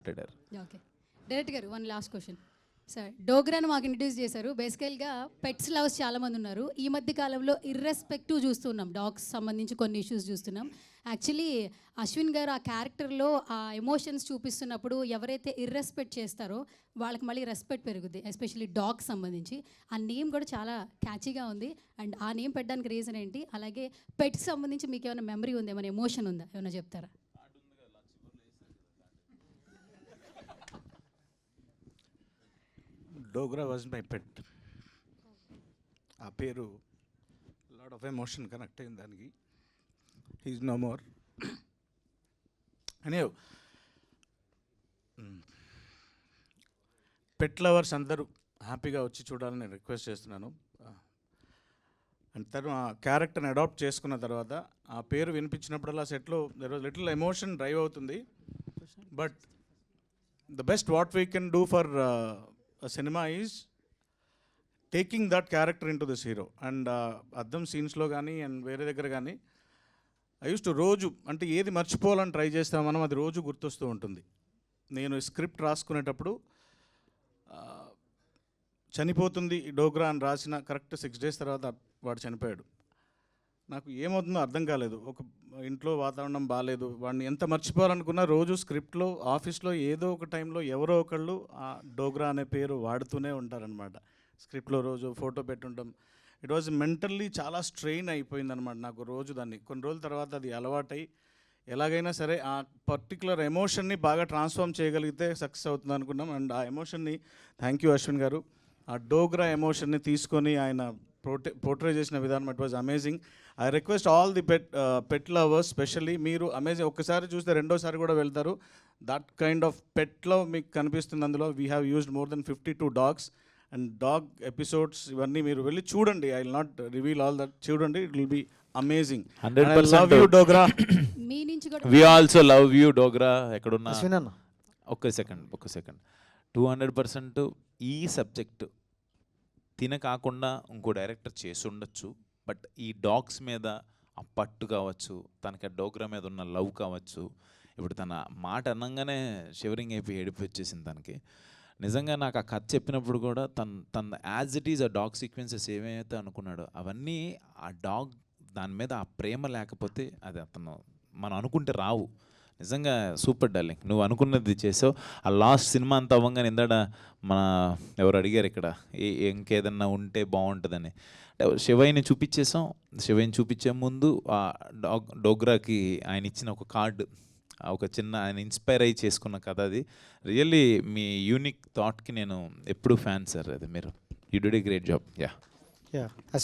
మాట్లాడారు. Okay direct గారు one last question sir. డోగ్రాను మాకు ఇంట్రడ్యూస్ చేశారు. బేసికల్గా పెట్స్ లవర్స్ చాలామంది ఉన్నారు. ఈ మధ్య కాలంలో ఇర్రెస్పెక్టివ్ చూస్తున్నాం, డాగ్స్ సంబంధించి కొన్ని ఇష్యూస్ చూస్తున్నాం. యాక్చువల్లీ అశ్విన్ గారు ఆ క్యారెక్టర్లో ఆ ఎమోషన్స్ చూపిస్తున్నప్పుడు ఎవరైతే ఇర్రెస్పెక్ట్ చేస్తారో వాళ్ళకి మళ్ళీ రెస్పెక్ట్ పెరుగుద్ది, ఎస్పెషల్లీ డాగ్స్ సంబంధించి. ఆ నేమ్ కూడా చాలా క్యాచీగా ఉంది. అండ్ ఆ నేమ్ పెట్టడానికి రీజన్ ఏంటి? అలాగే పెట్స్ సంబంధించి మీకు ఏమైనా మెమరీ ఉంది, ఏమైనా ఎమోషన్ ఉందా, ఏమైనా చెప్తారా? Dogra was my pet. ఆ పేరు లాట్ ఆఫ్ ఎమోషన్ కనెక్ట్ అయింది దానికి. He is no more. అనే పెట్ లవర్స్ అందరూ హ్యాపీగా వచ్చి చూడాలని నేను రిక్వెస్ట్ చేస్తున్నాను. అండ్ తను ఆ క్యారెక్టర్ని అడాప్ట్ చేసుకున్న తర్వాత ఆ పేరు వినిపించినప్పుడల్లా సెట్లో there was little emotion drive అవుతుంది. But the best what we can do for cinema is taking that character into this hero. And అద్దం సీన్స్లో కానీ అండ్ వేరే దగ్గర కానీ ఐ యూస్ టు రోజు అంటే ఏది మర్చిపోవాలని ట్రై చేస్తాం మనం, అది రోజు గుర్తొస్తూ ఉంటుంది. నేను స్క్రిప్ట్ రాసుకునేటప్పుడు చనిపోతుంది డోగ్రా అని రాసిన కరెక్ట్ 6 days తర్వాత వాడు చనిపోయాడు. నాకు ఏమవుతుందో అర్థం కాలేదు. ఒక ఇంట్లో వాతావరణం బాగాలేదు, వాడిని ఎంత మర్చిపోవాలనుకున్నా రోజు స్క్రిప్ట్లో ఆఫీస్లో ఏదో ఒక టైంలో ఎవరో ఒకళ్ళు ఆ డోగ్రా అనే పేరు వాడుతూనే ఉంటారనమాట. స్క్రిప్ట్లో రోజు ఫోటో పెట్టుంటాం. ఇట్ వాజ్ మెంటల్లీ చాలా స్ట్రెయిన్ అయిపోయిందనమాట నాకు రోజు. దాన్ని కొన్ని రోజుల తర్వాత అది అలవాటై ఎలాగైనా సరే ఆ పర్టికులర్ ఎమోషన్ని బాగా ట్రాన్స్ఫార్మ్ చేయగలిగితే సక్సెస్ అవుతుంది అనుకున్నాం. అండ్ ఆ ఎమోషన్ని థ్యాంక్ యూ అశ్విన్ గారు. ఆ డోగ్రా ఎమోషన్ని తీసుకొని ఆయన పోర్ట్రే చేసిన విధానం it was amazing. I request all the pet lovers specially, మీరు అమేజింగ్ ఒక్కసారి చూస్తే రెండోసారి కూడా వెళ్తారు. That kind of pet love మీకు కనిపిస్తుంది అందులో. We have used more than 52 dogs and dog episodes ఇవన్నీ మీరు వెళ్ళి చూడండి. I will not reveal all that. చూడండి, it will be amazing. 100% love you Dogra. మీ నుంచి కూడా we also love you Dogra. ఎక్కడున్నా అశ్విన్ అన్న ఒక్క సెకండ్ 200% ఈ సబ్జెక్టు తిన కాకుండా ఇంకో డైరెక్టర్ చేసి ఉండొచ్చు. బట్ ఈ డాగ్స్ మీద ఆ పట్టు కావచ్చు, తనకి ఆ డోగ్రా మీద ఉన్న లవ్ కావచ్చు, ఇప్పుడు తన మాట అనగానే షివరింగ్ అయిపోయి ఏడిపి వచ్చేసింది తనకి. నిజంగా నాకు ఆ కథ చెప్పినప్పుడు కూడా తన యాజ్ ఇట్ ఈజ్ ఆ డాగ్ సీక్వెన్సెస్ ఏమైతే అనుకున్నాడో అవన్నీ ఆ డాగ్ దాని మీద ఆ ప్రేమ లేకపోతే అది మనం అనుకుంటే రావు. నిజంగా సూపర్ డార్లింగ్, నువ్వు అనుకున్నది చేసావు. ఆ లాస్ట్ సినిమా అంతా అవ్వగానే ఇందాడ మన ఎవరు అడిగారు ఇక్కడ ఇంకేదన్నా ఉంటే బాగుంటుందని, శివయ్యని చూపించేసాం. శివయ్యని చూపించే ముందు ఆ డోగ్రాకి ఆయన ఇచ్చిన ఒక కార్డు, ఒక చిన్న ఆయన ఇన్స్పైర్ అయ్యి చేసుకున్న కథ అది. రియల్లీ మీ యూనిక్ థాట్కి నేను ఎప్పుడు ఫ్యాన్ సార్. అది మీరు you did a great job. Yeah.